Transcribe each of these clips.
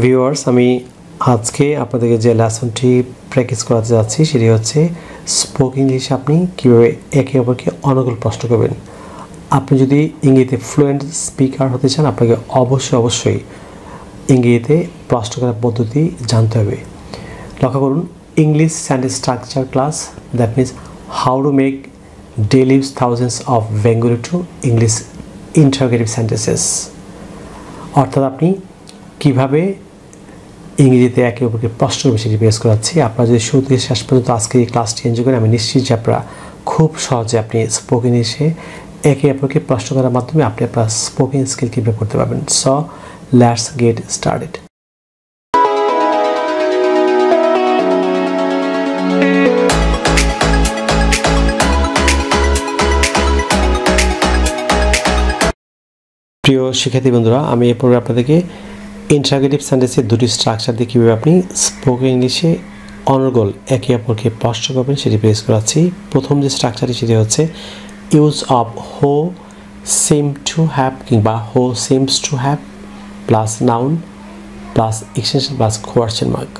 Viewers, আমি আজকে আপনাদেরকে যে লেসনটি প্র্যাকটিস করাতে যাচ্ছি সেটি হচ্ছে স্পোক ইংলিশে আপনি কীভাবে একে অপরকে অনর্গল প্রশ্ন করবেন। আপনি যদি ইংরেজিতে ফ্লুয়েন্ট স্পিকার হতে চান আপনাকে অবশ্যই ইংরেজিতে প্রশ্ন করার পদ্ধতি জানতে হবে। লক্ষ্য করুন, English sentence structure class, that means how to make daily thousands of Bengali to English interrogative sentences, অর্থাৎ আপনি কীভাবে ইংরেজিতে একে অপরকে প্রশ্ন করবে সেটি বেস করাচ্ছি। আপনারা যদি শুরু থেকে শেষ পর্যন্ত আজকে এই ক্লাসটি এনজয় করেন, আমি নিশ্চিত যে আপনারা খুব সহজে আপনি স্পোকেন ইংলিশে একে অপরকে প্রশ্ন করার মাধ্যমে আপনি আপনার স্পোকেন স্কিল কীভাবে করতে পারবেন। So let's get started. প্রিয় শিক্ষার্থী বন্ধুরা, আমি এরপরে আপনাদেরকে ইন্টারোগেটিভ সেন্টেন্সের দুটি স্ট্রাকচার দিয়ে কীভাবে আপনি স্পোকেন ইংলিশে অনর্গল একে অপরকে প্রশ্ন করবেন সেটি বেস করাচ্ছি। প্রথম যে স্ট্রাকচারটি সেটি হচ্ছে ইউজ অফ হো সিম টু হ্যাভ কিংবা who seems to have plus noun plus extension plus question mark.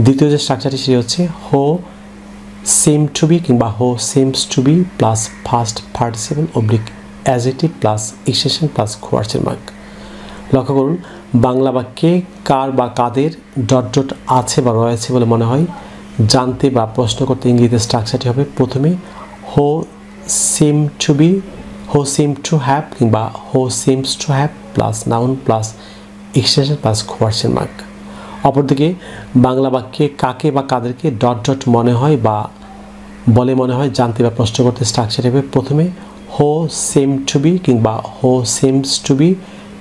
দ্বিতীয় যে স্ট্রাকচারটি সেটি হচ্ছে হো সিম টু বি কিংবা who seems to be plus first participle অবলিক adjective plus extension plus question mark. লক্ষ্য করুন, বাংলা বাক্যে কার বা কাদের ডট ডট আছে বা রয়েছে বলে মনে হয় জানতে বা প্রশ্ন করতে ইংরেজিতে স্ট্রাকচারটি হবে প্রথমে হো সিম টু বি, হো সিম টু হ্যাভ কিংবা who seems to have plus noun plus extension plus question mark. অপরদিকে বাংলা বাক্যে কাকে বা কাদেরকে ডট ডট মনে হয় বা বলে মনে হয় জানতে বা প্রশ্ন করতে স্ট্রাকচারটি হবে প্রথমে হো সিম টু বি কিংবা who seems to be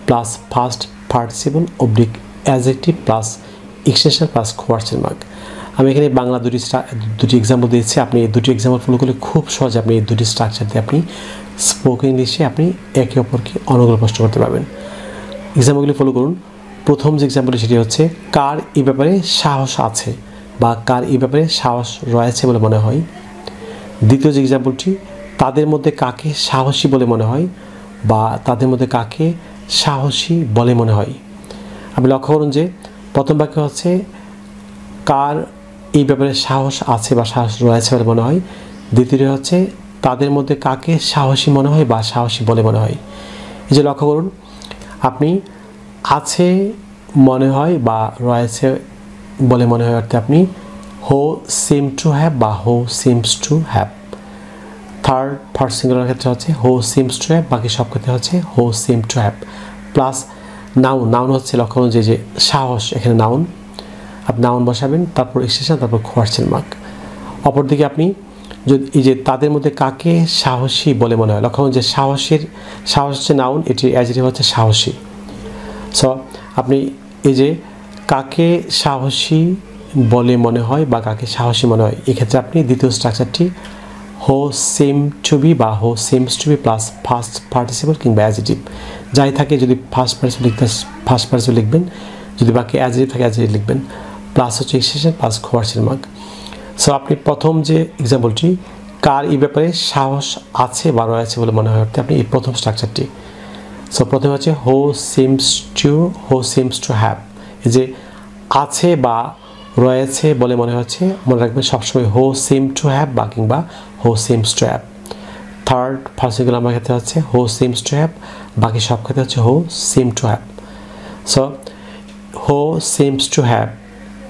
plus first participle অবলিক adjective plus extension plus question mark. আমি এখানে বাংলা দুটি এক্সাম্পল দিয়েছি। আপনি এই দুটি এক্সাম্পল ফলো করলে খুব সহজে আপনি এই দুটি স্ট্রাকচার দিয়ে আপনি স্পোকেন ইংলিশে আপনি একে অপরকে অনর্গল প্রশ্ন করতে পারবেন। এক্সাম্পলগুলি ফলো করুন। প্রথম যে এক্সাম্পলটি সেটি হচ্ছে কার এই ব্যাপারে সাহস আছে বা কার এই ব্যাপারে সাহস রয়েছে বলে মনে হয়। দ্বিতীয় যে এক্সাম্পলটি তাদের মধ্যে কাকে সাহসী বলে মনে হয় বা তাদের মধ্যে কাকে সাহসী বলে মনে হয়। আপনি লক্ষ্য করুন যে প্রথম বাক্য হচ্ছে কার এই ব্যাপারে সাহস আছে বা সাহস রয়েছে বলে মনে হয়। দ্বিতীয়টি হচ্ছে তাদের মধ্যে কাকে সাহসী মনে হয় বা সাহসী বলে মনে হয়। এই যে লক্ষ্য করুন, আপনি আছে মনে হয় বা রয়েছে বলে মনে হয় অর্থে আপনি হো সিম টু হ্যাভ বা who seems to have. First singular ক্ষেত্রে হচ্ছে হো সিমস টু হ্যাভ, বাকি সব ক্ষেত্রে হচ্ছে who seem to have plus noun হচ্ছে লক্ষ্য করুন যে সাহস, এখানে নাউন আপনি নাউন বসাবেন, তারপর এক্সটেনশন, তারপর কোয়েশ্চেন মার্ক। অপরদিকে আপনি যদি এই যে তাদের মধ্যে কাকে সাহসী বলে মনে হয়, লক্ষ্য করুন যে সাহস হচ্ছে নাউন, এটির অ্যাডজেক্টিভ হচ্ছে সাহসী। সো আপনি এই যে কাকে সাহসী বলে মনে হয় বা কাকে সাহসী মনে হয়, এক্ষেত্রে আপনি দ্বিতীয় স্ট্রাকচারটি হো সিম টু বি বা who seems to be plus first participle কিংবা অ্যাডজেক্টিভ যাই থাকে, যদি ফার্স্ট পার্টিসিপল লিখবেন, যদি বাকি অ্যাডজেক্টিভ থাকে অ্যাডজেক্টিভ লিখবেন, প্লাস হচ্ছে extension plus question mark. So আপনি প্রথম যে এক্সাম্পলটি কার এই ব্যাপারে সাহস আছে বা রয়েছে বলে মনে হয় অর্থে আপনি এই প্রথম স্ট্রাকচারটি। সো প্রথমে হচ্ছে হো সিমস টু হ্যাভ, এই যে আছে বা রয়েছে বলে মনে হচ্ছে, মনে রাখবেন সবসময় হো সিম টু হ্যাভ বা কিংবা who seems to have. First singular আমার ক্ষেত্রে হচ্ছে হো সিমস টু হ্যাভ, বাকি সব ক্ষেত্রে হচ্ছে who seem to have. So who seems to have,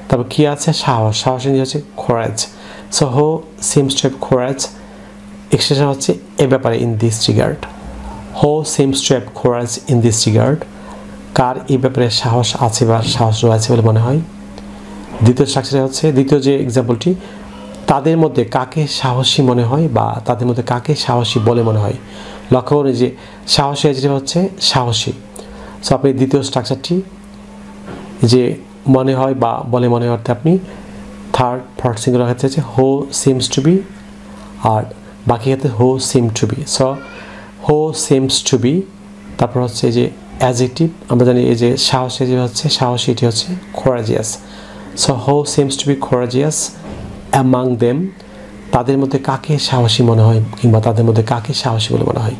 তারপর কী আছে সাহস নিয়ে হচ্ছে courage. So who seems to have courage, extension হচ্ছে এ ব্যাপারে in this regard. Who seems to have courage in this regard, কার এই ব্যাপারে সাহস আছে বা সাহস রয়েছে বলে মনে হয়। দ্বিতীয় স্ট্রাকচার হচ্ছে দ্বিতীয় যে এক্সাম্পলটি তাদের মধ্যে কাকে সাহসী মনে হয় বা তাদের মধ্যে কাকে সাহসী বলে মনে হয়। লক্ষ্য করুন যে সাহসী অ্যাডজেক্টিভ হচ্ছে সাহসী। সো আপনি দ্বিতীয় স্ট্রাকচারটি যে মনে হয় বা বলে মনে হয় অর্থে আপনি ফার্স্ট সিঙ্গুলার ক্ষেত্রে হচ্ছে হো সিমস টু বি আর বাকি ক্ষেত্রে হো seem to B. So who seems to B, তারপর হচ্ছে যে অ্যাডজেক্টিভ আমরা জানি এই যে সাহসী যে হচ্ছে সাহসী, এটি হচ্ছে courageous. So who seems to be courageous among them, তাদের মধ্যে কাকে সাহসী মনে হয় কিংবা তাদের মধ্যে কাকে সাহসী বলে মনে হয়।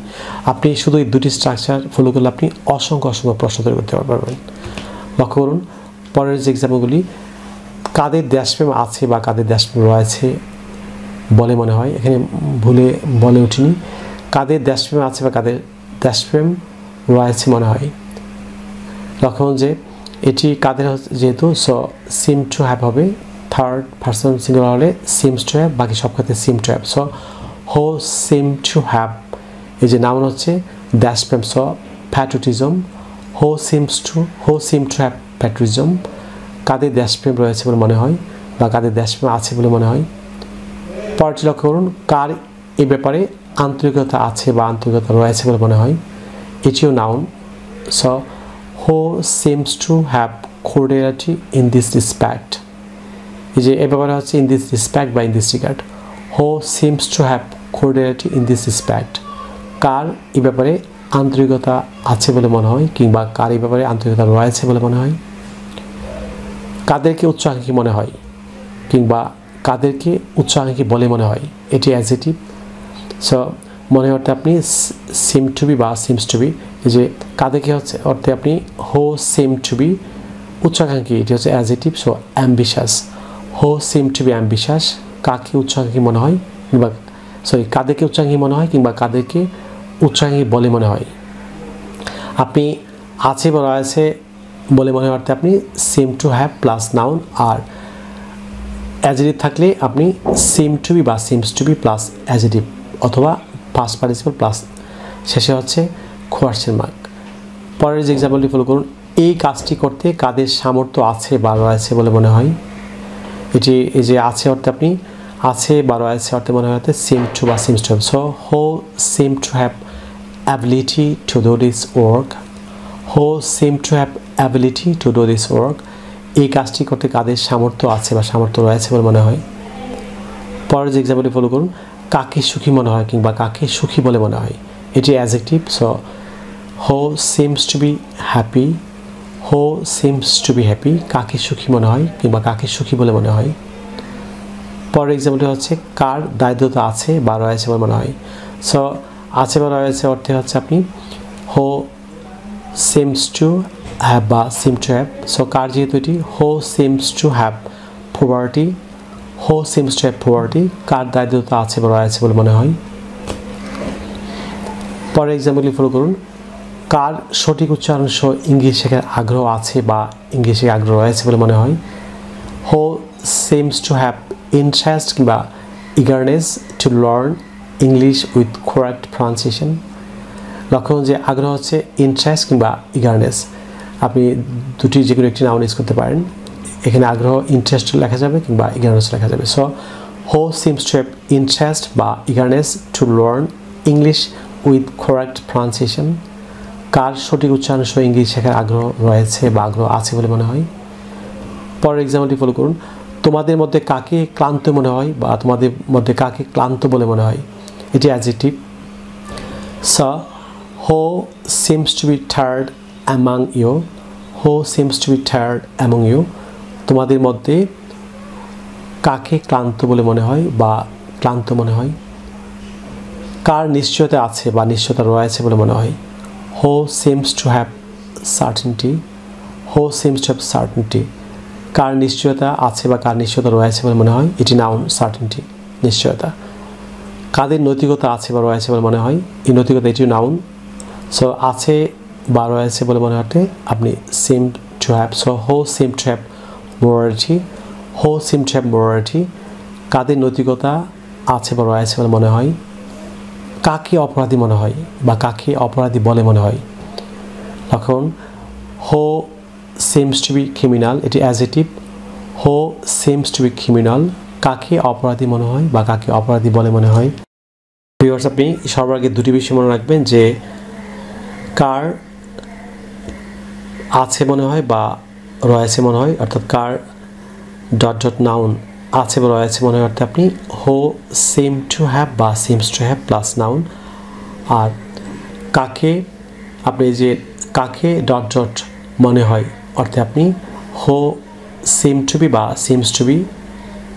আপনি শুধু এই দুটি স্ট্রাকচার ফলো করলে আপনি অসংখ্য প্রশ্ন তৈরি করতে পারবেন। লক্ষ্য করুন, পরের যে এক্সাম্পলগুলি, কাদের দেশপ্রেম আছে বা কাদের দেশপ্রেম রয়েছে বলে মনে হয়, এখানে ভুলে বলে উঠিনি, কাদের দেশপ্রেম আছে বা কাদের দেশপ্রেম রয়েছে মনে হয়। লক্ষ্য যে এটি কাদের যেহেতু, সো সিম টু হ্যাভ হবে, থার্ড পারসন সিঙ্গুলার হলে সিমস টু হ্যাভ, বাকি সব ক্ষেত্রে সিম to have. So who seem to have, এই যে নাউন হচ্ছে দেশপ্রেম, সো প্যাট্রিয়টিজম, হো সিম টু হ্যাভ প্যাট্রিয়টিজম, কাদের দেশপ্রেম রয়েছে বলে মনে হয় বা কাদের দেশপ্রেম আছে বলে মনে হয়। পরেরটি লক্ষ্য করুন, কার এই ব্যাপারে আন্তরিকতা আছে বা আন্তরিকতা রয়েছে বলে মনে হয়, এটিও noun. So who seems to have cordiality in this respect, এই যে এই ব্যাপারে হচ্ছে ইন দিস রেসপেক্ট বা in this regard, who seems to have cordiality in this respect, কার এই ব্যাপারে আন্তরিকতা আছে বলে মনে হয় কিংবা কার এই ব্যাপারে আন্তরিকতা রয়েছে বলে মনে হয়। কাদেরকে উচ্চাকাঙ্ক্ষী মনে হয় কিংবা কাদেরকে উচ্চাকাঙ্ক্ষী বলে মনে হয়, এটি অ্যাডজেক্টিভ। সো মনে অর্থে আপনি সিম টু বি বা সিমস টু বি, এই যে কাদেরকে হচ্ছে অর্থে আপনি হো সিম টু বি উচ্চাকাঙ্ক্ষী, এটি হচ্ছে অ্যাডজেক্টিভ। সো অ্যাম্বিশাস, হো সিম টু বি অ্যাম্বিশাস, কাকে উচ্চাকাঙ্ক্ষী মনে হয় কিংবা কাদেরকে উচ্চাকাঙ্ক্ষী মনে হয় কিংবা কাদেরকে উচ্চাকাঙ্ক্ষী বলে মনে হয়। আপনি আছে বা রয়েছে বলে মনে অর্থে আপনি seem to have plus noun, আর অ্যাডজেক্টিভ থাকলে আপনি সিম টু বি বা seems to be plus adjective অথবা পাস্ট পার্টিসিপল প্লাস শেষে হচ্ছে কোয়েশ্চেন মার্ক। পরের যে এক্সাম্পলটি ফলো করুন, এই কাজটি করতে কাদের সামর্থ্য আছে বা রয়েছে বলে মনে হয়, এটি এই যে আছে অর্থে আপনি আছে বা রয়েছে অর্থে মনে হয় সিম টু বা seems to have. So who seem to have ability to do this work, who seem to have ability to do this work, এই কাজটি করতে কাদের সামর্থ্য আছে বা সামর্থ্য রয়েছে বলে মনে হয়। পরের যে এক্সাম্পলটি ফলো করুন, কাকে সুখী মনে হয় কিংবা কাকে সুখী বলে মনে হয়, এটি adjective. So who seems to be happy, হো সিমস টু বি হ্যাপি, কাকে সুখী মনে হয় কিংবা কাকে সুখী বলে মনে হয়। পরের এক্সাম্পলটি হচ্ছে কার দায়িত্বতা আছে বা রয়েছে বলে মনে হয়। সো আছে বা রয়েছে অর্থে হচ্ছে আপনি হো সিমস টু হ্যাভ বা সিম টু হ্যাভ। সো কার যেহেতু এটি হো সিমস টু হ্যাভ প্রপার্টি, হো সিমস টু হ্যাভ প্রপার্টি, কার দায়িত্বতা আছে বা রয়েছে বলে মনে হয়। পরের এক্সাম্পলটি ফলো করুন, কার সঠিক উচ্চারণ সহ ইংলিশ শেখার আগ্রহ আছে বা ইংলিশ শেখার আগ্রহ রয়েছে বলে মনে হয়, who seems to have interest কিংবা eagerness to learn English with correct pronunciation. লক্ষ্য যে আগ্রহ হচ্ছে ইন্টারেস্ট কিংবা ইগারনেস, আপনি দুটি যে কোনো একটি নাউন ইউজ করতে পারেন, এখানে আগ্রহ ইন্টারেস্ট লেখা যাবে কিংবা ইগারনেস লেখা যাবে। So who seems to have interest বা eagerness to learn English with correct pronunciation, কার সঠিক উচ্চারণ সহ ইংলিশ শেখার আগ্রহ রয়েছে বা আগ্রহ আছে বলে মনে হয়। পরের এক্সাম্পলটি ফলো করুন, তোমাদের মধ্যে কাকে ক্লান্ত মনে হয় বা তোমাদের মধ্যে কাকে ক্লান্ত বলে মনে হয়, এটি adjective. So who seems to be tired among you, who seems to be tired among you, তোমাদের মধ্যে কাকে ক্লান্ত বলে মনে হয় বা ক্লান্ত মনে হয়। কার নিশ্চয়তা আছে বা নিশ্চয়তা রয়েছে বলে মনে হয়, who seems to have certainty, হো সিমস টু হ্যাভ সার্টেনটি, কার নিশ্চয়তা আছে বা কার নিশ্চয়তা রয়েছে বলে মনে হয়, এটি নাউন সার্টেনটি নিশ্চয়তা। কাদের নৈতিকতা আছে বা রয়েছে বলে মনে হয়, এই নৈতিকতা এটিও নাউন। সো আছে বা রয়েছে বলে মনে হতে আপনি seem to have, so who seem to have morality, হো সিম টু হ্যাভ মোরালিটি, কাদের নৈতিকতা আছে বা রয়েছে বলে মনে হয়। কাকে অপরাধী মনে হয় বা কাকে অপরাধী বলে মনে হয়, তখন হো সিমস টু বি ক্রিমিনাল, এটি অ্যাডজেক্টিভ। হো সিমস টু বি ক্রিমিনাল, কাকে অপরাধী মনে হয় বা কাকে অপরাধী বলে মনে হয়। ভিউয়ার্স, আপনি সবার আগে দুটি বিষয় মনে রাখবেন যে কার আছে মনে হয় বা রয়েছে মনে হয়, অর্থাৎ কার ডট ডট নাউন আছে বা রয়েছে মনে হয় অর্থে আপনি হো সিম টু হ্যাভ বা seems to have plus noun. আর কাকে আপনি যে কাকে ডট ডট মনে হয় অর্থে আপনি হো সিম টু বি বা seems to be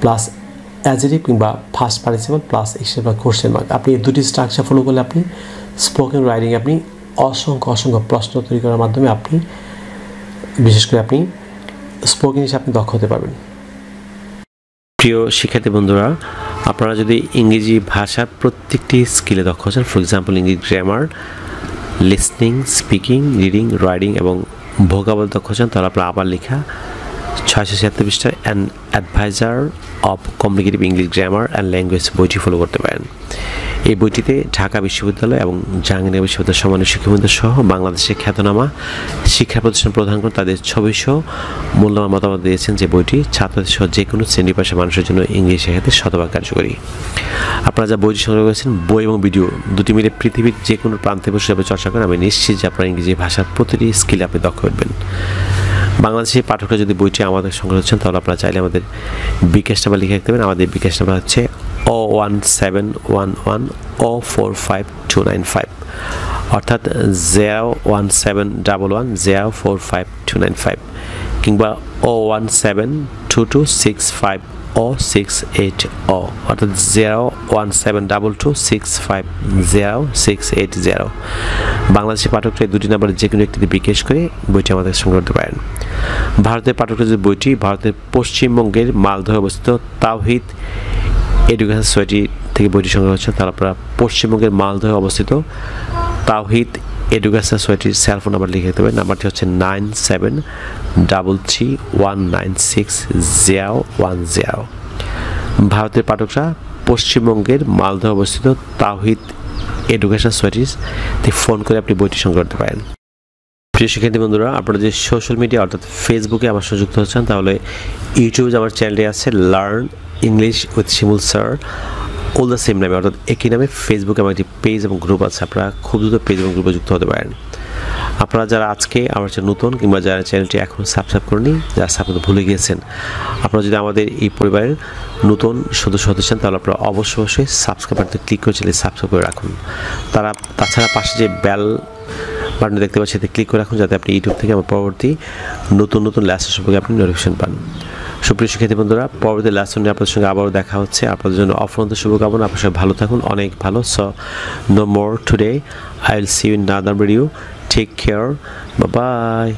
plus adjective কিংবা ফার্স্ট পার্টিসিপল প্লাস এক্সট্রা বা কোশ্চেন মার্ক। আপনি এই দুটি স্ট্রাকচার ফলো করলে আপনি স্পোকেন রাইটিংয়ে আপনি অসংখ্য প্রশ্ন তৈরি করার মাধ্যমে আপনি বিশেষ করে আপনি স্পোকেন ইংলিশে আপনি দক্ষ হতে পারবেন। প্রিয় শিক্ষার্থী বন্ধুরা, আপনারা যদি ইংরেজি ভাষার প্রত্যেকটি স্কিলে দক্ষ হচ্ছেন, ফর এক্সাম্পল ইংরেজি grammar, listening, speaking, reading, writing এবং ভোকাবুলারি দক্ষ হচ্ছেন, তাহলে আপনারা আবার লেখা 676 পৃষ্ঠার an adviser of communicative English grammar and language বইটি ফলো করতে পারেন। এই বইটিতে ঢাকা বিশ্ববিদ্যালয় এবং জাহাঙ্গীরনগর বিশ্ববিদ্যালয়ের সম্মানিত শিক্ষাবৃন্দ সহ বাংলাদেশের খ্যাতনামা শিক্ষা প্রতিষ্ঠান প্রধানগণ তাদের ছবিসহ মূল্যবান মতামত দিয়েছেন যে বইটি ছাত্রদের সহ যে কোনো শ্রেণী পেশার মানুষের জন্য ইংরেজি শেখাতে শতভাগ কার্যকরী। আপনারা যা বইটি সংগ্রহ করেছেন, বই এবং ভিডিও দুটি মিলে পৃথিবীর যে কোনো প্রান্তে বসে আপনি চর্চা করেন, আমি নিশ্চিত যে আপনার ইংরেজি ভাষার প্রতিটি স্কিলে আপনি দক্ষ হবেন। বাংলাদেশের পাঠকরা যদি বইটি আমাদের সংগ্রহ করছেন, তাহলে আপনারা চাইলে আমাদের বিকাশ নাম্বার লিখে রাখতে পারেন। আমাদের বিকাশ নাম্বার হচ্ছে 01711045295, অর্থাৎ 01711045295 কিংবা 01722650680, অর্থাৎ 01722650680। বাংলাদেশের পাঠকরা এই দুটি নাম্বারে যে কোনো একটিতে বিকাশ করে বইটি আমাদের সংগ্রহ করতে পারেন। ভারতের পাঠকরা যদি বইটি ভারতের পশ্চিমবঙ্গের মালদহে অবস্থিত তাওহিদ এডুকেশন সোসাইটি থেকে বইটি সংগ্রহ হচ্ছে, তাহলে আপনারা পশ্চিমবঙ্গের মালদহে অবস্থিত তাওহিদ এডুকেশন সোসাইটির সেলফোন নাম্বার লিখে দিতে হবে। নাম্বারটি হচ্ছে 9733196010। ভারতের পাঠকরা পশ্চিমবঙ্গের মালদহে অবস্থিত তাওহিদ এডুকেশন সোসাইটিতে ফোন করে আপনি বইটি সংগ্রহ করতে পারেন। প্রিয় শিক্ষার্থী বন্ধুরা, আপনারা যে সোশ্যাল মিডিয়া অর্থাৎ ফেসবুকে আমার সাথে যুক্ত হচ্ছেন, তাহলে ইউটিউবে আমার চ্যানেলটি আছে learn English with Shimul sir, all the same নামে, অর্থাৎ একই নামে। ফেসবুকে আমার একটি পেজ এবং গ্রুপ আছে, আপনারা খুব দ্রুত পেজ এবং গ্রুপে যুক্ত হতে পারেন। আপনারা যারা আজকে আমার নতুন কিংবা যারা চ্যানেলটি এখন সাবস্ক্রাইব করেনি, যারা সাবস্ক্রাইব ভুলে গিয়েছেন, আপনারা যদি আমাদের এই পরিবারের নতুন সদস্য হতে চান, তাহলে আপনারা অবশ্যই সাবস্ক্রাইব বাটনে ক্লিক করে চ্যানেল সাবস্ক্রাইব করে রাখুন। তাছাড়া পাশে যে বেল বাটন দেখতে পাচ্ছেন, এতে ক্লিক করে রাখুন, যাতে আপনি ইউটিউব থেকে আমার পরবর্তী নতুন লেসন সম্পর্কে আপনি নোটিফিকেশন পান। সুপ্রিয় শিক্ষার্থী বন্ধুরা, পরবর্তী লেসন নিয়ে আপনাদের সঙ্গে আবারও দেখা হচ্ছে। আপনাদের জন্য অফুরন্ত শুভকামনা। আপনার সবাই ভালো থাকুন, অনেক ভালো। So no more today, I will see you in another video. Take care, bye by.